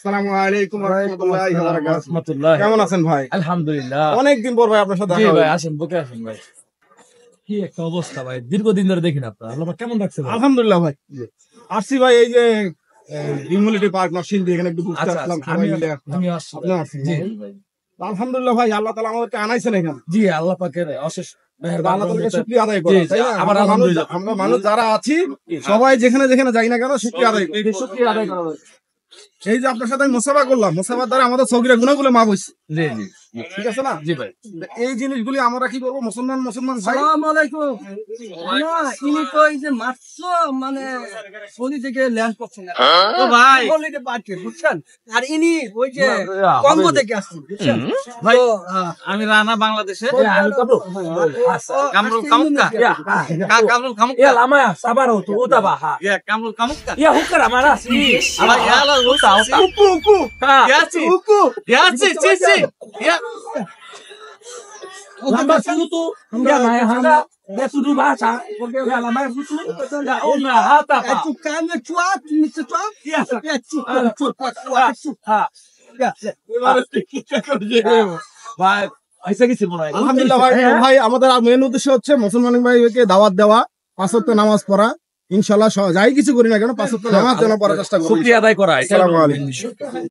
আসসালামু আলাইকুম ওয়া রাহমাতুল্লাহি ওয়া বারাকাতুহু। কেমন আছেন ভাই? আলহামদুলিল্লাহ। অনেকদিন পর ভাই আপনার সাথে জি দেখা ভাই, হলো। আসেন বুকে আসেন ভাই। কি একটা অবস্থা ভাই, দীর্ঘদিন ধরে দেখি না আপনার। আল্লাহ পাক কেমন রাখছে ভাই? আলহামদুলিল্লাহ ভাই। আসছি ভাই এই যে ইমিউনিটি পার্ক নরসিংদী এখানে একটু ঘুরতে আচ্ছা আসলাম আচ্ছা, সবাই মিলে। আমি আসছি ভাই। আপনি আসছেন জি ভাই? আলহামদুলিল্লাহ ভাই, আল্লাহ তাআলা আমাদেরকে আনাইছেন এখানে। জি, আল্লাহ পাকের অশেষ মেহেরবান আল্লাহ তাআলাকে রহমতে। শুকরিয়া আদায় জি করা, জি, তাই না? আমার আলহামদুলিল্লাহ। আমরা মানুষ যারা আছি সবাই যেখানে যেখানে যাই না কেন শুকরিয়া আদায় করি। শুকরিয়া আদায় করা ভাই। এই যে আপনার সাথে আমি মুসাফা করলাম, মুসাফার দ্বারা আমাদের সগীরা গুনাহগুলো মাফ হইছে। জি জি ঠিক আছে না? জি ভাই। এই জিনিসগুলি আমরা কি করবো, মুসলমান ভাই সালাম আলাইকুম। ইনি তো এই যে মাত্র মানে সৌদি থেকে ল্যান্ড করছেন তো ভাই অলরেডি বাড়ছে বুঝছেন, আর ইনি ওই যে কঙ্গো থেকে আসছেন বুঝছেন ভাই। আমি রানা বাংলাদেশে আমি কাবু কামরুল কামুক্কা কামরুল কামুক্কা ইয়া লামা সাবারো তো ওটা বাহা ইয়া কামরুল কামুক্কা ইয়া হুকরা মারা সি আবার ইয়ালা উতা উতা উকু ইয়াছি উকু ইয়াছি চি চি ইয়া lama sutu ya mai hanga ya sudu bahasa porque ya lama sutu ya ona hata pa একটু কানে চুয়াত নিচে চুয়াত ya ha ভাই আইসা গেছি মনে হয়। আলহামদুলিল্লাহ ভাই। তো ভাই আমাদের মেন উদ্দেশ্য হচ্ছে মুসলমান ভাইকে দাওয়াত দেওয়া, 5 ওয়াক্ত নামাজ পড়া। ইনশাআল্লাহ যাই কিছু করি না কেন 5 ওয়াক্ত নামাজ যেন পড়ার চেষ্টা করি। শুকরিয়া আদায় করা। আসসালামু আলাইকুম।